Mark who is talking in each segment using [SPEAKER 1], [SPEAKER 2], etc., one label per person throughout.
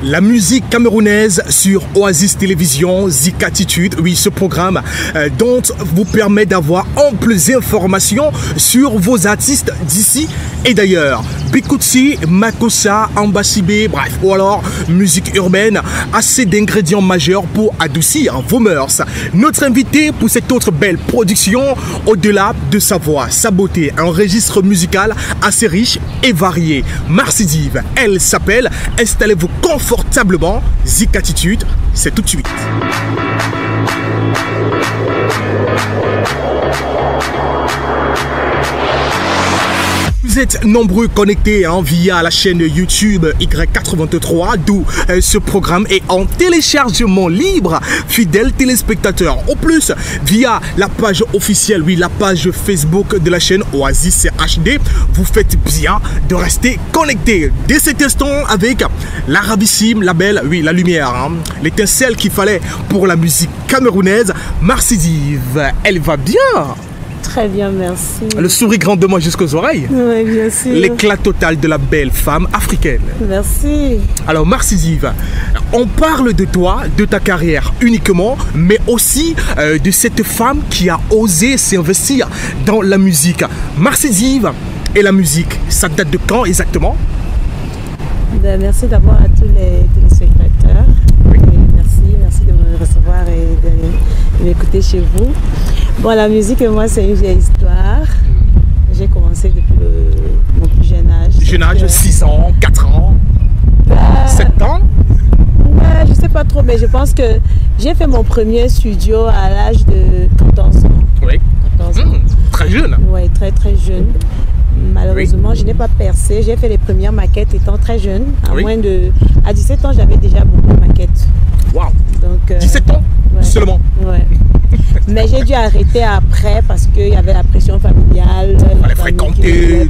[SPEAKER 1] La musique camerounaise sur Oasis Télévision, Zik Attitude, oui, ce programme dont vous permet d'avoir amples informations sur vos artistes d'ici et d'ailleurs. Bikutsi, Makossa, Ambasibé, bref, ou alors musique urbaine, assez d'ingrédients majeurs pour adoucir vos mœurs. Notre invité pour cette autre belle production, au-delà de sa voix, sa beauté, un registre musical assez riche et varié. Marcy Dive, elle s'appelle, installez-vous confortablement, Zik Attitude, c'est tout de suite. Vous êtes nombreux connectés via la chaîne YouTube Y83, d'où ce programme est en téléchargement libre, fidèles téléspectateurs. Au plus, via la page officielle, oui, la page Facebook de la chaîne Oasis HD, vous faites bien de rester connectés. Dès cet instant, avec la ravissime, la belle, oui, la lumière, l'étincelle qu'il fallait pour la musique camerounaise, Marcy Dive, elle va bien?
[SPEAKER 2] Très bien, merci.
[SPEAKER 1] Le sourire grand de moi jusqu'aux oreilles.
[SPEAKER 2] Oui, bien sûr.
[SPEAKER 1] L'éclat total de la belle femme africaine.
[SPEAKER 2] Merci.
[SPEAKER 1] Alors, Marcy Dive, on parle de toi, de ta carrière uniquement, mais aussi de cette femme qui a osé s'investir dans la musique. Marcy Dive et la musique, ça date de quand exactement?
[SPEAKER 2] Merci d'abord à tous les téléspectateurs. Oui. Merci de me recevoir et de m'écouter chez vous. Bon, la musique, moi, c'est une vieille histoire. J'ai commencé depuis mon plus jeune âge.
[SPEAKER 1] Jeune âge, 6 ans, 4 ans, 7 ans?
[SPEAKER 2] Je ne sais pas trop, mais je pense que j'ai fait mon premier studio à l'âge de 14 ans.
[SPEAKER 1] Oui.
[SPEAKER 2] 14 ans.
[SPEAKER 1] Très jeune.
[SPEAKER 2] Oui, très très jeune. Malheureusement, oui. Je n'ai pas percé. J'ai fait les premières maquettes étant très jeune. À 17 ans, j'avais déjà beaucoup de maquettes.
[SPEAKER 1] Waouh! 17 ans seulement?
[SPEAKER 2] Ouais. Mais j'ai dû arrêter après parce qu'il y avait la pression familiale.
[SPEAKER 1] Il fallait fréquenter.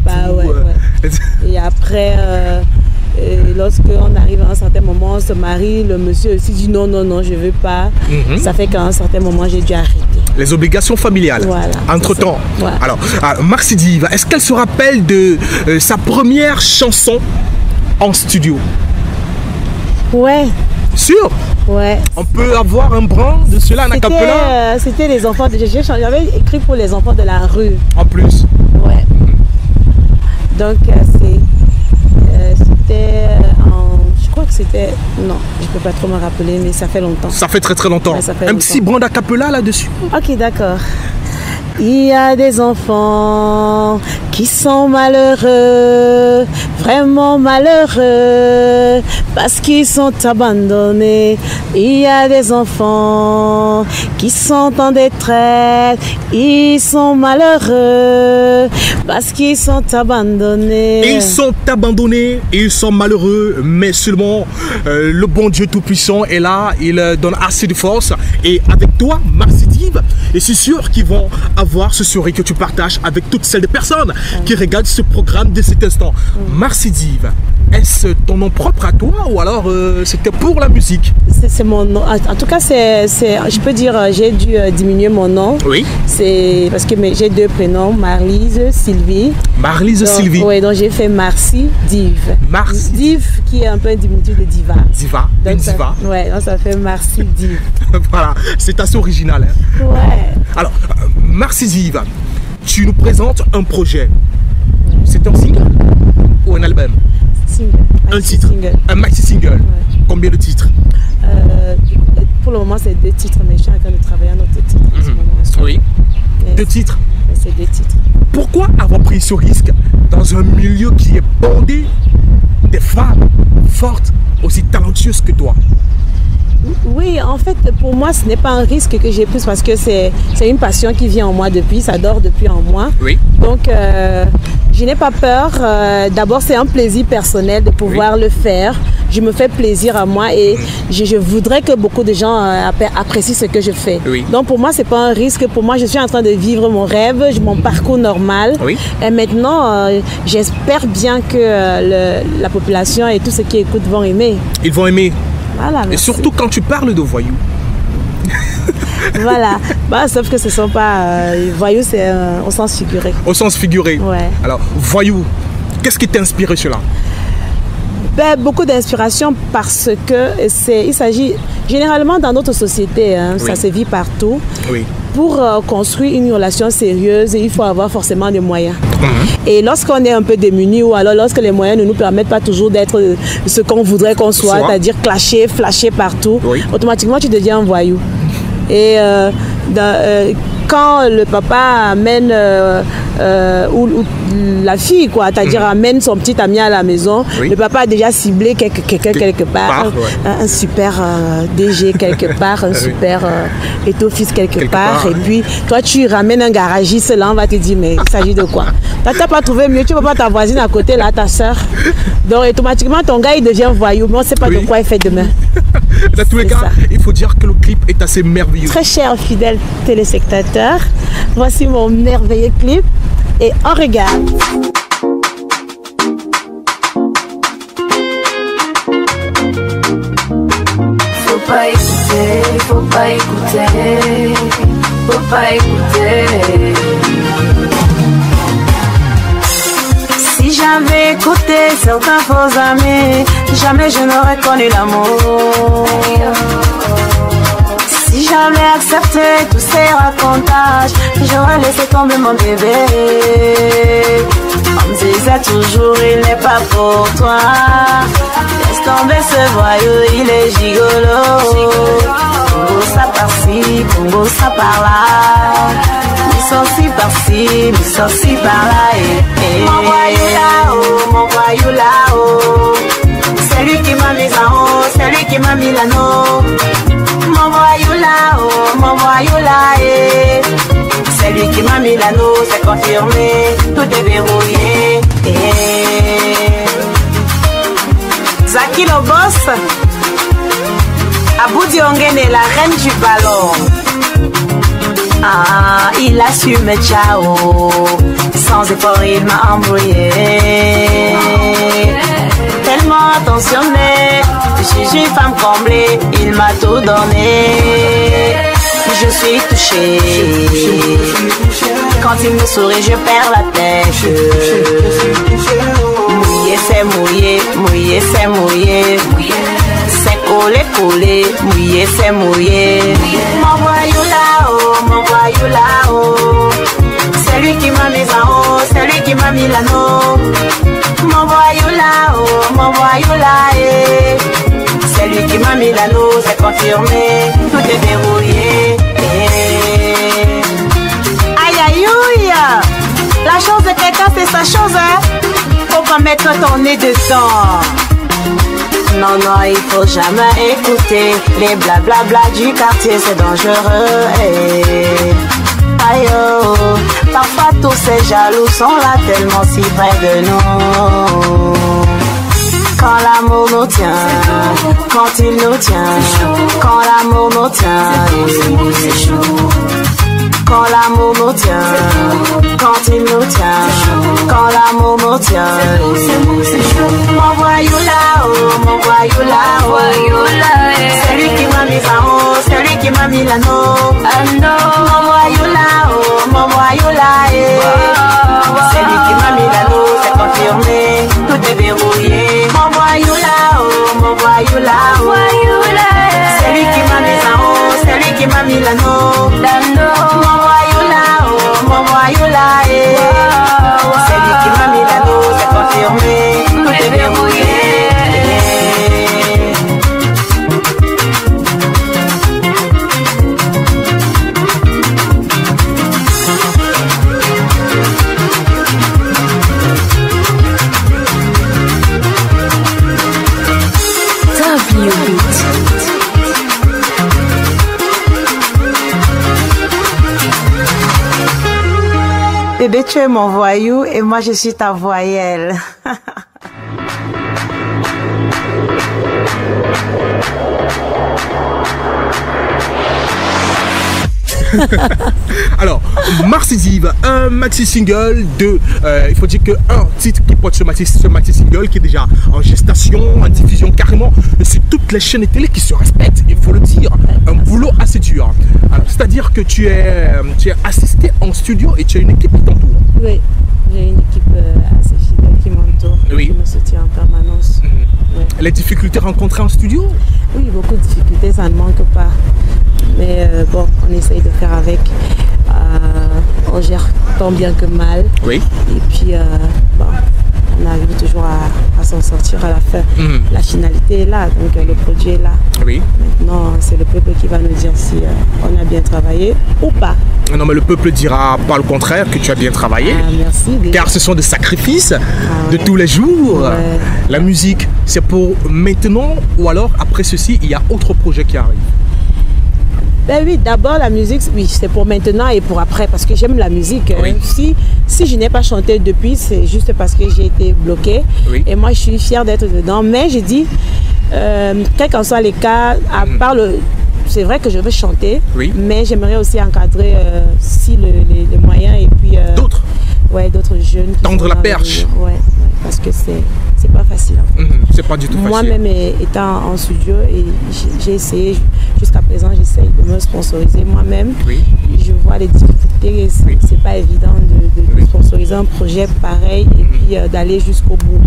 [SPEAKER 2] Et après, lorsqu'on arrive à un certain moment, on se marie, le monsieur aussi dit non, non, non, je ne veux pas. Ça fait qu'à un certain moment, j'ai dû arrêter.
[SPEAKER 1] Les obligations familiales.
[SPEAKER 2] Voilà.
[SPEAKER 1] Entre-temps. Voilà. Alors, Marcy Dive, est-ce qu'elle se rappelle de sa première chanson en studio?
[SPEAKER 2] Ouais.
[SPEAKER 1] Sûr?
[SPEAKER 2] Ouais.
[SPEAKER 1] On peut avoir un brin de cela, un acapella?
[SPEAKER 2] C'était les enfants. J'avais écrit pour les enfants de la rue.
[SPEAKER 1] En plus?
[SPEAKER 2] Ouais. Donc, c'était je crois que c'était... Non, je ne peux pas trop me rappeler, mais ça fait longtemps. Ça fait
[SPEAKER 1] très très longtemps. Ouais, un petit brin d'acapella là-dessus?
[SPEAKER 2] Ok, d'accord. Il y a des enfants qui sont malheureux, vraiment malheureux, parce qu'ils sont abandonnés. Il y a des enfants qui sont en détresse, ils sont malheureux, parce qu'ils sont abandonnés.
[SPEAKER 1] Ils sont abandonnés, ils sont malheureux, mais seulement le bon Dieu Tout-Puissant est là, il donne assez de force. Et avec toi, Marcy Dive, et c'est sûr qu'ils vont avoir ce sourire que tu partages avec toutes celles de personnes qui regardent ce programme de cet instant. Marcy Dive, est-ce ton nom propre à toi ou alors c'était pour la musique?
[SPEAKER 2] C'est mon nom. En tout cas, je peux dire, j'ai dû diminuer mon nom.
[SPEAKER 1] Oui.
[SPEAKER 2] C'est parce que j'ai deux prénoms, Marlise, Sylvie.
[SPEAKER 1] Marlise, Sylvie.
[SPEAKER 2] Oui, donc j'ai fait Marcy Dive.
[SPEAKER 1] Marcy
[SPEAKER 2] Dive qui est un peu un diminutif de diva.
[SPEAKER 1] Diva, donc diva.
[SPEAKER 2] Oui, donc ça fait Marcy Dive.
[SPEAKER 1] Voilà, c'est assez original. Hein?
[SPEAKER 2] Ouais.
[SPEAKER 1] Alors, Marcy Dive, tu nous présentes un projet. C'est un single ou un album?
[SPEAKER 2] Single.
[SPEAKER 1] Un titre.
[SPEAKER 2] Single. Un
[SPEAKER 1] maxi single. Ouais. Combien de titres?
[SPEAKER 2] Pour le moment, c'est 2 titres, mais je suis en train de travailler un autre titre en ce moment.
[SPEAKER 1] Oui. Mais 2 titres?
[SPEAKER 2] C'est 2 titres.
[SPEAKER 1] Pourquoi avoir pris ce risque dans un milieu qui est bondé des femmes fortes, aussi talentueuses que toi?
[SPEAKER 2] Oui, en fait, pour moi, ce n'est pas un risque que j'ai pris parce que c'est une passion qui vient en moi depuis, ça dort depuis en moi.
[SPEAKER 1] Oui.
[SPEAKER 2] Donc, je n'ai pas peur. D'abord, c'est un plaisir personnel de pouvoir le faire. Je me fais plaisir à moi et je voudrais que beaucoup de gens apprécient ce que je fais.
[SPEAKER 1] Oui.
[SPEAKER 2] Donc, pour moi, ce n'est pas un risque. Pour moi, je suis en train de vivre mon rêve, mon parcours normal.
[SPEAKER 1] Oui.
[SPEAKER 2] Et maintenant, j'espère bien que la population et tous ceux qui écoutent vont aimer.
[SPEAKER 1] Ils vont aimer.
[SPEAKER 2] Voilà,
[SPEAKER 1] et surtout quand tu parles de voyous.
[SPEAKER 2] Voilà. Sauf que ce ne sont pas... voyous, c'est au sens figuré.
[SPEAKER 1] Au sens figuré.
[SPEAKER 2] Ouais.
[SPEAKER 1] Alors, voyou, qu'est-ce qui t'a inspiré cela?
[SPEAKER 2] Ben, beaucoup d'inspiration parce que il s'agit généralement dans notre société, hein, ça se vit partout.
[SPEAKER 1] Oui.
[SPEAKER 2] Pour construire une relation sérieuse, il faut avoir forcément des moyens. Et lorsqu'on est un peu démuni ou alors lorsque les moyens ne nous permettent pas toujours d'être ce qu'on voudrait qu'on soit, c'est-à-dire clasher, flasher partout, automatiquement tu deviens un voyou. Et quand le papa amène ou la fille, quoi, c'est-à-dire amène son petit ami à la maison, le papa a déjà ciblé quelqu'un quelque part, un super DG quelque part, un super étoffice quelque part, et puis toi tu ramènes un garagiste, là on va te dire mais il s'agit de quoi? Tu n'as pas trouvé mieux, tu ne peux pas ta voisine à côté, là, ta soeur. Donc automatiquement ton gars il devient voyou, mais on ne sait pas de quoi il fait demain.
[SPEAKER 1] Dans tous les cas, il faut dire que le clip est assez merveilleux.
[SPEAKER 2] Très chers fidèles téléspectateurs, voici mon merveilleux clip et on regarde.
[SPEAKER 3] Faut pas écouter, faut pas écouter, faut pas écouter. Si j'avais écouté certains faux amis, jamais je n'aurais connu l'amour. Si j'avais accepté tous ces racontages, j'aurais laissé tomber mon bébé. On me disait toujours il n'est pas pour toi. Laisse tomber ce voyou, il est gigolo. Congo ça par-ci, Congo ça par-là. Mi-sorci par-ci, mi-sorci par-là. Mon voyou là-haut, mon voyou là-haut. C'est lui qui m'a mis en haut, c'est lui qui m'a mis l'anneau. Mon voyou là-haut, mon voyou là-haut. C'est lui qui m'a mis l'anneau, c'est confirmé, tout est verrouillé. Zaki le boss, Abou Diongene, la reine du ballon. Ah, il assume, ciao. Sans effort, il m'a embrouillé. Tellement attentionné, je suis une femme comblée, il m'a tout donné. Je suis touchée. Quand il me sourit, je perds la tête. Mouillé, c'est mouillé, mouillé, c'est mouillé. C'est collé, collé, mouillé, c'est mouillé. Mon voyou là-haut, mon voyou là-haut. C'est lui qui m'a mis en haut, c'est lui qui m'a mis l'anneau. Mon voyou là-haut, mon voyou là-haut. C'est lui qui m'a mis l'anneau, c'est confirmé, tout est verrouillé. Aïe aïe aïe, la chose de quelqu'un c'est sa chose, hein. Faut pas mettre ton nez dedans. Non, non, il faut jamais écouter les blablabla du quartier, c'est dangereux. Aïe oh, parfois tous ces jaloux sont là tellement si près de nous. Quand l'amour nous tient, quand il nous tient, quand l'amour nous tient, c'est chaud. Quand l'amour nous tient, quand il nous tient, quand l'amour nous tient, mon voyou là-haut, mon voyou là-haut, c'est lui qui m'a mis en haut, c'est lui qui m'a mis l'anneau. Mon voyou là-haut, mon voyou là-haut, c'est lui qui m'a mis l'anneau, c'est confirmé, tout est verrouillé. Mon voyou là-haut, mon voyou là-haut, c'est lui qui m'a mis en haut, c'est lui qui m'a mis l'anneau. Mon voyou là-haut, mon voyou là-haut, c'est lui qui m'a mis l'anneau, c'est confirmé, tout est verrouillé. Bébé, tu es mon voyou et moi je suis ta voyelle.
[SPEAKER 1] Alors, Marcesive, un maxi single de, il faut dire qu'un titre qui porte ce maxi single qui est déjà en gestation, en diffusion carrément sur toutes les chaînes de télé qui se respectent, il faut le dire, un boulot assez dur. C'est-à-dire que tu es assisté en studio et tu as une équipe qui t'entoure.
[SPEAKER 2] Oui, j'ai une équipe assez fidèle qui m'entoure, qui me soutient en permanence.
[SPEAKER 1] les difficultés rencontrées en studio?
[SPEAKER 2] Oui, beaucoup de difficultés, ça ne manque pas. Mais bon, on essaye de faire avec. On gère tant bien que mal.
[SPEAKER 1] Oui.
[SPEAKER 2] Et puis, bon, on arrive toujours à s'en sortir à la fin. La finalité est là, donc le produit est là.
[SPEAKER 1] Oui.
[SPEAKER 2] Maintenant, c'est le peuple qui va nous dire si on a bien travaillé ou pas.
[SPEAKER 1] Non, mais le peuple dira pas le contraire, que tu as bien travaillé.
[SPEAKER 2] Ah, merci.
[SPEAKER 1] Car ce sont des sacrifices de tous les jours.
[SPEAKER 2] Ouais.
[SPEAKER 1] La musique, c'est pour maintenant ou alors après ceci, il y a autre projet qui arrive?
[SPEAKER 2] Ben oui, d'abord la musique, oui, c'est pour maintenant et pour après, parce que j'aime la musique.
[SPEAKER 1] Oui.
[SPEAKER 2] Si je n'ai pas chanté depuis, c'est juste parce que j'ai été bloquée.
[SPEAKER 1] Oui.
[SPEAKER 2] Et moi, je suis fière d'être dedans. Mais je dis, quel qu'en soit les cas, à part c'est vrai que je veux chanter,
[SPEAKER 1] Oui.
[SPEAKER 2] mais j'aimerais aussi encadrer si les moyens et puis
[SPEAKER 1] D'autres?
[SPEAKER 2] ouais, d'autres jeunes. Qui
[SPEAKER 1] Tendre
[SPEAKER 2] sont
[SPEAKER 1] la
[SPEAKER 2] dans
[SPEAKER 1] perche.
[SPEAKER 2] ouais, parce que c'est pas facile. En fait.
[SPEAKER 1] C'est pas du tout facile.
[SPEAKER 2] Moi-même étant en studio et j'ai essayé, jusqu'à présent j'essaye de me sponsoriser moi-même.
[SPEAKER 1] Oui.
[SPEAKER 2] Je vois les difficultés,
[SPEAKER 1] Oui.
[SPEAKER 2] c'est pas évident de sponsoriser un projet pareil et puis d'aller jusqu'au bout.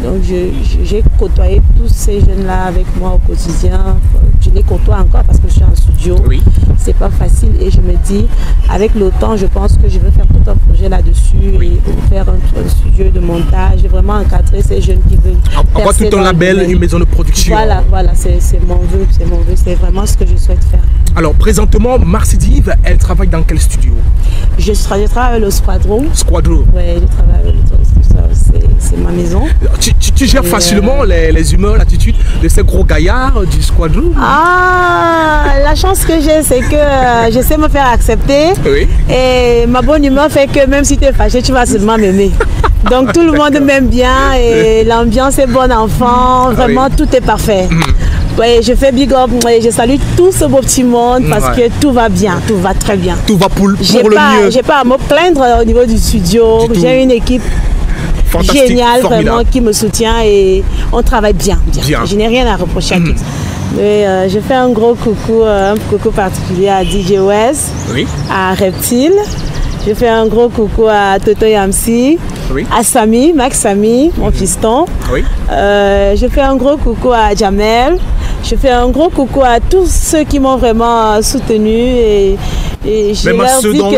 [SPEAKER 2] Donc j'ai côtoyé tous ces jeunes-là avec moi au quotidien. Je les côtoie encore parce que je suis en studio.
[SPEAKER 1] Oui.
[SPEAKER 2] C'est pas facile et je me dis, avec le temps, je pense que je vais faire tout un projet là-dessus
[SPEAKER 1] Oui.
[SPEAKER 2] et faire un studio de montage, vraiment encadrer ces jeunes qui veulent.
[SPEAKER 1] Avoir tout un label, une maison de production.
[SPEAKER 2] Voilà, c'est mon vœu, c'est vraiment ce que je souhaite faire.
[SPEAKER 1] Alors présentement, Marcy Dive, elle travaille dans quel studio?
[SPEAKER 2] Je travaille avec le Squadron.
[SPEAKER 1] Squadron.
[SPEAKER 2] Oui, je travaille avec le Squadron, c'est ma maison.
[SPEAKER 1] Tu gères facilement les humeurs, l'attitude de ces gros gaillards du Squadron?
[SPEAKER 2] Ah, la chance que j'ai, c'est que je sais me faire accepter.
[SPEAKER 1] Oui.
[SPEAKER 2] Et ma bonne humeur fait que même si tu es fâché, tu vas seulement m'aimer. Donc tout le monde m'aime bien et l'ambiance est bonne enfant. Vraiment, tout est parfait. Ouais, je fais big up et je salue tout ce beau petit monde parce que tout va bien, tout va très bien.
[SPEAKER 1] Tout va pour le mieux.
[SPEAKER 2] J'ai pas à me plaindre au niveau du studio. J'ai une équipe
[SPEAKER 1] fantastique,
[SPEAKER 2] géniale
[SPEAKER 1] formidable,
[SPEAKER 2] vraiment qui me soutient et on travaille bien. Je n'ai rien à reprocher à qui. Mais je fais un gros coucou particulier à DJ West,
[SPEAKER 1] Oui.
[SPEAKER 2] à Reptile. Je fais un gros coucou à Toto Yamsi,
[SPEAKER 1] Oui.
[SPEAKER 2] à Samy, Max Samy, mon fiston.
[SPEAKER 1] Oui.
[SPEAKER 2] Je fais un gros coucou à Jamel. Je fais un gros coucou à tous ceux qui m'ont vraiment soutenu et je
[SPEAKER 1] Même à
[SPEAKER 2] leur
[SPEAKER 1] ceux
[SPEAKER 2] dis
[SPEAKER 1] dont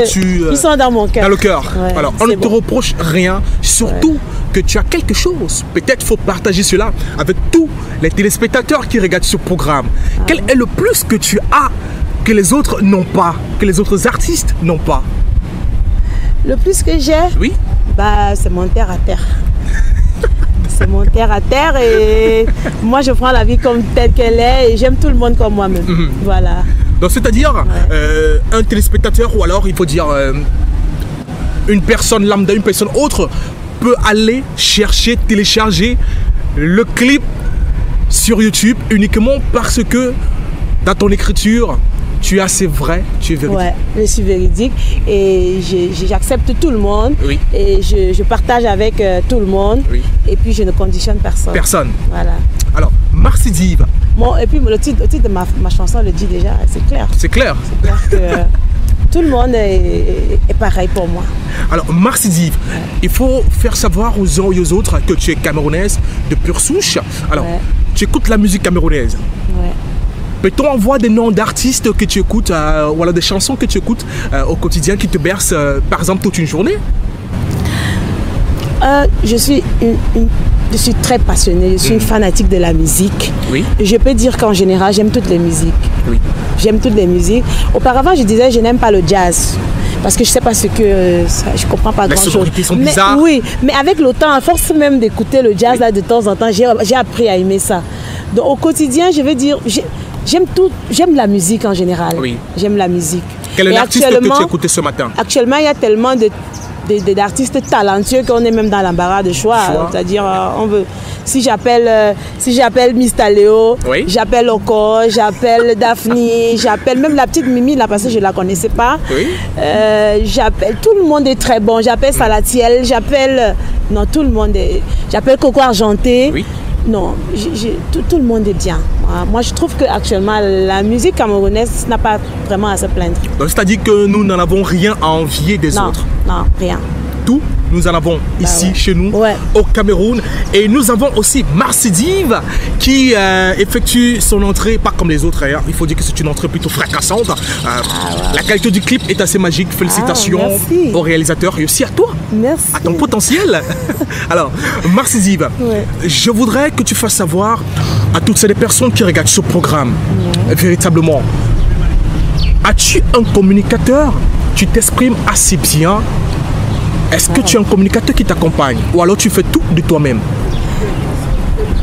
[SPEAKER 2] ils sont dans mon cœur.
[SPEAKER 1] Dans le cœur.
[SPEAKER 2] Ouais,
[SPEAKER 1] Alors, on ne
[SPEAKER 2] c'est
[SPEAKER 1] te
[SPEAKER 2] bon.
[SPEAKER 1] reproche rien, surtout que tu as quelque chose. Peut-être faut partager cela avec tous les téléspectateurs qui regardent ce programme. Quel est le plus que tu as que les autres n'ont pas, que les autres artistes n'ont pas?
[SPEAKER 2] Le plus que j'ai,
[SPEAKER 1] Oui.
[SPEAKER 2] bah, c'est mon terre à terre. C'est mon terre à terre et moi je prends la vie comme telle qu'elle est et j'aime tout le monde comme moi-même. Voilà.
[SPEAKER 1] Donc c'est-à-dire un téléspectateur ou alors il faut dire une personne lambda, une personne autre peut aller chercher, télécharger le clip sur YouTube uniquement parce que dans ton écriture tu es assez vrai, tu es véridique.
[SPEAKER 2] Ouais, je suis véridique et j'accepte tout le monde
[SPEAKER 1] Oui.
[SPEAKER 2] et je partage avec tout le monde
[SPEAKER 1] Oui.
[SPEAKER 2] et puis je ne conditionne personne.
[SPEAKER 1] Personne.
[SPEAKER 2] Voilà.
[SPEAKER 1] Alors, Marcy Dive,
[SPEAKER 2] Bon, et puis le titre de ma chanson le dit déjà, c'est clair.
[SPEAKER 1] c'est clair.
[SPEAKER 2] C'est clair que tout le monde est pareil pour moi.
[SPEAKER 1] Alors, Marcy Dive, il faut faire savoir aux uns et aux autres que tu es camerounaise de pure souche. Alors, tu écoutes la musique camerounaise.
[SPEAKER 2] Ouais.
[SPEAKER 1] Peut-on envoyer des noms d'artistes que tu écoutes, ou alors des chansons que tu écoutes au quotidien qui te bercent, par exemple, toute une journée?
[SPEAKER 2] Je suis très passionnée, je suis une fanatique de la musique.
[SPEAKER 1] Oui.
[SPEAKER 2] Je peux dire qu'en général, j'aime toutes les musiques.
[SPEAKER 1] Oui.
[SPEAKER 2] J'aime toutes les musiques. Auparavant, je disais je n'aime pas le jazz. Parce que je ne sais pas ce que... je ne comprends pas grand-chose.
[SPEAKER 1] Les sonorités sont
[SPEAKER 2] mais,
[SPEAKER 1] bizarres.
[SPEAKER 2] Oui, mais avec le temps, à force même d'écouter le jazz là, de temps en temps, j'ai appris à aimer ça. Donc au quotidien, je veux dire, j'aime tout, j'aime la musique en général.
[SPEAKER 1] Oui.
[SPEAKER 2] J'aime la musique.
[SPEAKER 1] Quel est
[SPEAKER 2] Et
[SPEAKER 1] l'artiste que tu as écouté ce matin?
[SPEAKER 2] Actuellement, il y a tellement d'artistes talentueux qu'on est même dans l'embarras de choix. C'est-à-dire, on veut... Si j'appelle Mr. Léo,
[SPEAKER 1] Oui.
[SPEAKER 2] j'appelle Oko, j'appelle Daphne, j'appelle même la petite Mimi là parce que je ne la connaissais pas.
[SPEAKER 1] Oui.
[SPEAKER 2] J'appelle, tout le monde est très bon. J'appelle Salatiel, j'appelle... Non, tout le monde est... J'appelle Coco Argenté.
[SPEAKER 1] Oui.
[SPEAKER 2] Non, tout le monde est bien. Moi, je trouve qu'actuellement, la musique camerounaise n'a pas vraiment à se plaindre.
[SPEAKER 1] Donc, c'est-à-dire que nous n'en avons rien à envier des autres.
[SPEAKER 2] Non, rien.
[SPEAKER 1] Tout nous en avons ici chez nous, au Cameroun. Et nous avons aussi Marcy Dive qui effectue son entrée, pas comme les autres. Il faut dire que c'est une entrée plutôt fracassante. La qualité du clip est assez magique. Félicitations au réalisateur et aussi à toi, à ton potentiel. Alors, Marcy Dive, je voudrais que tu fasses savoir à toutes ces personnes qui regardent ce programme, véritablement, as-tu un communicateur? Tu t'exprimes assez bien. Est-ce que tu as un communicateur qui t'accompagne ou alors tu fais tout de toi-même?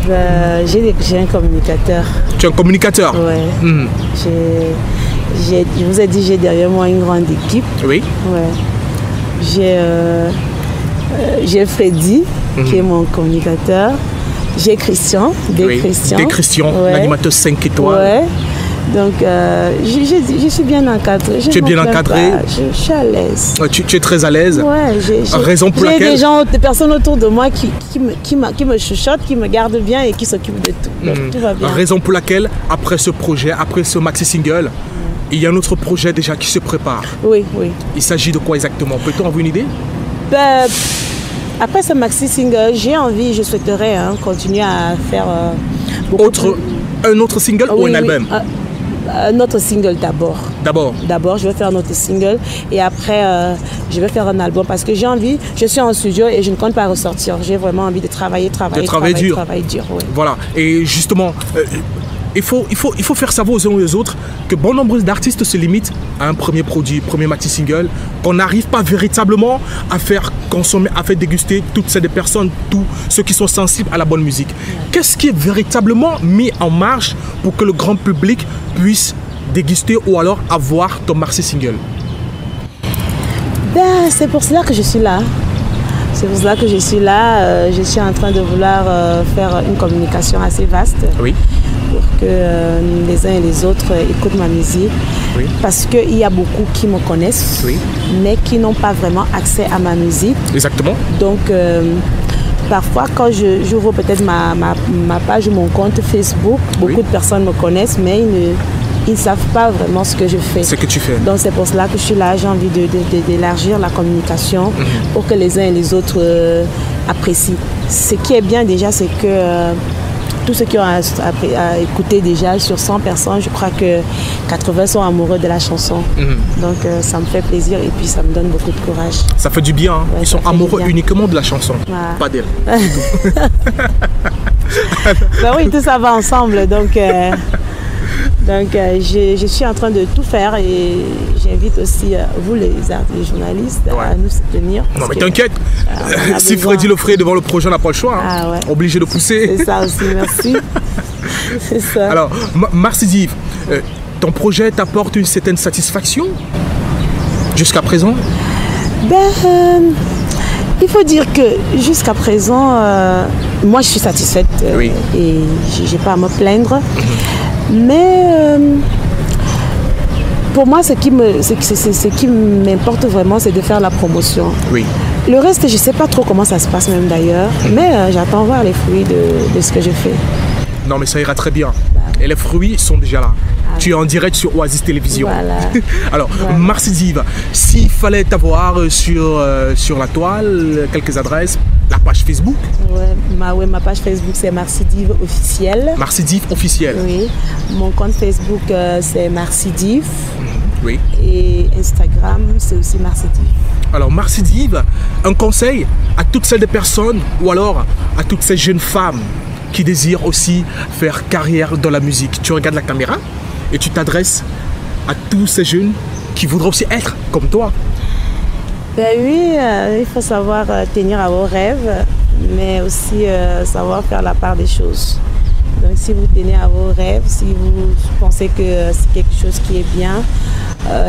[SPEAKER 2] J'ai un communicateur.
[SPEAKER 1] Tu es un communicateur?
[SPEAKER 2] Oui. Je vous ai dit, j'ai derrière moi une grande équipe.
[SPEAKER 1] Oui.
[SPEAKER 2] J'ai Freddy, qui est mon communicateur. J'ai Christian,
[SPEAKER 1] Christian, l'animateur 5 étoiles.
[SPEAKER 2] Donc, je suis bien encadrée.
[SPEAKER 1] Tu es bien encadrée?
[SPEAKER 2] Je suis à l'aise.
[SPEAKER 1] Tu es très à l'aise? Raison pour laquelle?
[SPEAKER 2] J'ai des personnes autour de moi qui me chuchotent, qui me gardent bien et qui s'occupent de tout. Donc, tout va bien.
[SPEAKER 1] Raison pour laquelle, après ce projet, après ce maxi-single, il y a un autre projet déjà qui se prépare.
[SPEAKER 2] Oui.
[SPEAKER 1] Il s'agit de quoi exactement? Peut-on avoir une idée?
[SPEAKER 2] Après ce maxi-single, je souhaiterais continuer à faire
[SPEAKER 1] un autre single ou un album?
[SPEAKER 2] Un autre single d'abord. D'abord, je vais faire un autre single et après, je vais faire un album parce que je suis en studio et je ne compte pas ressortir. J'ai vraiment envie de travailler dur.
[SPEAKER 1] Voilà, et justement, il faut faire savoir aux uns et aux autres que bon nombre d'artistes se limitent à un premier produit, premier maxi-single, qu'on n'arrive pas véritablement à faire consommer, à faire déguster toutes ces personnes, tous ceux qui sont sensibles à la bonne musique. Qu'est-ce qui est véritablement mis en marche pour que le grand public puisse déguster ou alors avoir ton maxi-single?
[SPEAKER 2] C'est pour cela que je suis là. Je suis en train de vouloir faire une communication assez vaste. Pour que les uns et les autres écoutent ma musique. Parce qu'il y a beaucoup qui me connaissent, mais qui n'ont pas vraiment accès à ma musique.
[SPEAKER 1] Exactement.
[SPEAKER 2] Donc, parfois, quand j'ouvre peut-être ma page ou mon compte Facebook, beaucoup de personnes me connaissent, mais ils ne savent pas vraiment ce que je fais.
[SPEAKER 1] Ce que tu fais.
[SPEAKER 2] Donc, c'est pour cela que je suis là. J'ai envie d'élargir la communication pour que les uns et les autres apprécient. Ce qui est bien déjà, c'est que tous ceux qui ont écouté déjà sur 100 personnes, je crois que 80 sont amoureux de la chanson. Donc ça me fait plaisir et puis ça me donne beaucoup de courage.
[SPEAKER 1] Ça fait du bien, hein? Ils sont amoureux uniquement de la chanson, pas d'elle.
[SPEAKER 2] Oui, tout ça va ensemble. Donc je suis en train de tout faire et j'invite aussi vous les journalistes à nous soutenir.
[SPEAKER 1] Non mais t'inquiète, si Freddy le ferait devant le projet, on n'a pas le choix. Obligé de pousser.
[SPEAKER 2] C'est ça aussi, merci. C'est ça.
[SPEAKER 1] Alors, Marcy Dive, ton projet t'apporte une certaine satisfaction jusqu'à présent?
[SPEAKER 2] Il faut dire que jusqu'à présent, moi je suis satisfaite et j'ai pas à me plaindre. Mais pour moi, ce qui m'importe vraiment, c'est de faire la promotion. Le reste, je ne sais pas trop comment ça se passe même d'ailleurs, mais j'attends voir les fruits de ce que je fais.
[SPEAKER 1] Non, mais ça ira très bien. Et les fruits sont déjà là. Tu es en direct sur Oasis Télévision. Alors, Marcy Dive, s'il fallait t'avoir sur la toile, quelques adresses, la page Facebook?
[SPEAKER 2] Ma page Facebook, c'est Marcy Dive officielle.
[SPEAKER 1] Marcy Dive officielle.
[SPEAKER 2] Oui. Mon compte Facebook, c'est Marcy Dive.
[SPEAKER 1] Oui.
[SPEAKER 2] Et Instagram, c'est aussi Marcy Dive.
[SPEAKER 1] Alors, Marcy Dive, un conseil à toutes celles personnes ou alors à toutes ces jeunes femmes qui désirent aussi faire carrière dans la musique. Tu regardes la caméra et tu t'adresses à tous ces jeunes qui voudraient aussi être comme toi.
[SPEAKER 2] Oui, il faut savoir tenir à vos rêves, mais aussi savoir faire la part des choses. Donc si vous tenez à vos rêves, si vous pensez que c'est quelque chose qui est bien,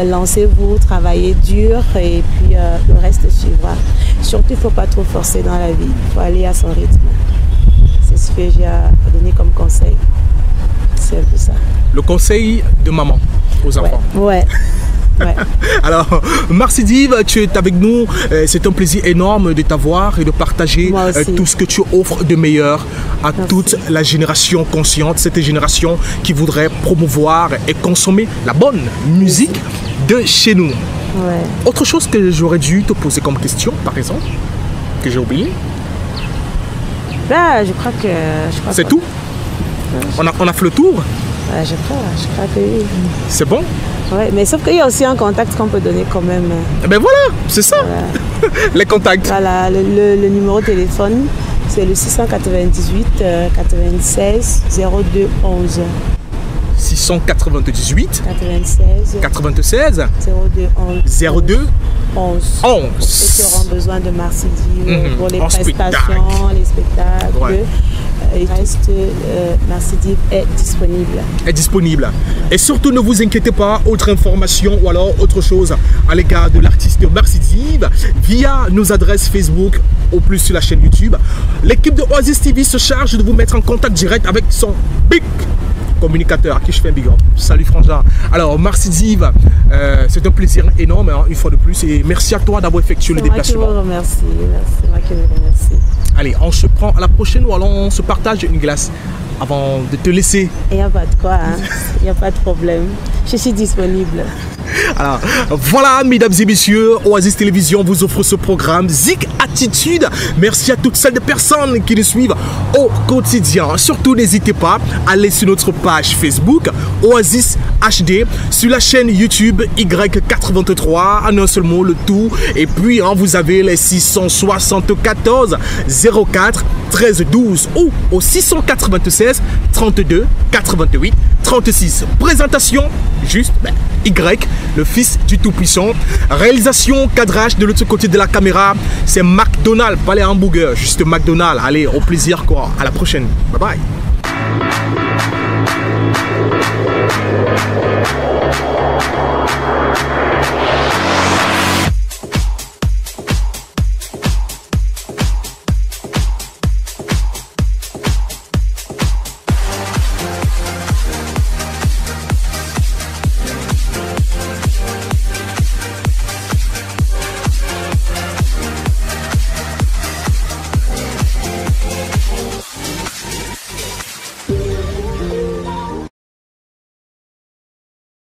[SPEAKER 2] lancez-vous, travaillez dur et puis le reste suivra. Surtout, il ne faut pas trop forcer dans la vie, il faut aller à son rythme. C'est ce que j'ai à donner comme conseil. C'est un peu ça.
[SPEAKER 1] Le conseil de maman aux enfants.
[SPEAKER 2] Ouais.
[SPEAKER 1] Alors, Marcy Dive, tu es avec nous. C'est un plaisir énorme de t'avoir et de partager tout ce que tu offres de meilleur à toute la génération consciente, cette génération qui voudrait promouvoir et consommer la bonne musique de chez nous. Autre chose que j'aurais dû te poser comme question, par exemple? que j'ai oublié?
[SPEAKER 2] Là, je crois que...
[SPEAKER 1] C'est tout? On a fait le tour?
[SPEAKER 2] Ouais, je crois que oui.
[SPEAKER 1] C'est bon?
[SPEAKER 2] Ouais, mais sauf qu'il y a aussi un contact qu'on peut donner quand même.
[SPEAKER 1] Ben voilà, c'est ça. Voilà. Les contacts.
[SPEAKER 2] Voilà, le numéro de téléphone, c'est le 698 96 02 11.
[SPEAKER 1] 698 96
[SPEAKER 2] 02 11. Ceux qui auront besoin de Marcidive pour les prestations, les spectacles. Ouais. Il reste Marcidive est disponible.
[SPEAKER 1] Et surtout ne vous inquiétez pas, autre information ou alors autre chose à l'égard de l'artiste Marcidive via nos adresses Facebook ou plus sur la chaîne YouTube. L'équipe de Oasis TV se charge de vous mettre en contact direct avec son big communicateur à qui je fais un big up. Salut Frangin. Alors Marcidive, c'est un plaisir énorme hein, une fois de plus et merci à toi d'avoir effectué le déplacement.
[SPEAKER 2] Moi qui vous remercie, c'est moi qui vous remercie.
[SPEAKER 1] Allez, on se prend à la prochaine ou alors on se partage une glace avant de te laisser.
[SPEAKER 2] Il n'y a pas de quoi, il n'y a pas de problème. Je suis disponible.
[SPEAKER 1] Alors, voilà, mesdames et messieurs, Oasis Télévision vous offre ce programme Zik Attitude. Merci à toutes celles de personnes qui nous suivent au quotidien. Surtout, n'hésitez pas à aller sur notre page Facebook Oasis HD, sur la chaîne YouTube Y83, en un seul mot, le tout. Et puis, vous avez les 674 04 13 12 ou au 696 32 88 36. Présentation, juste Y, le fils du Tout-Puissant. Réalisation, cadrage de l'autre côté de la caméra, c'est McDonald's, pas les hamburgers, juste McDonald's. Allez, au plaisir quoi. À la prochaine. Bye bye.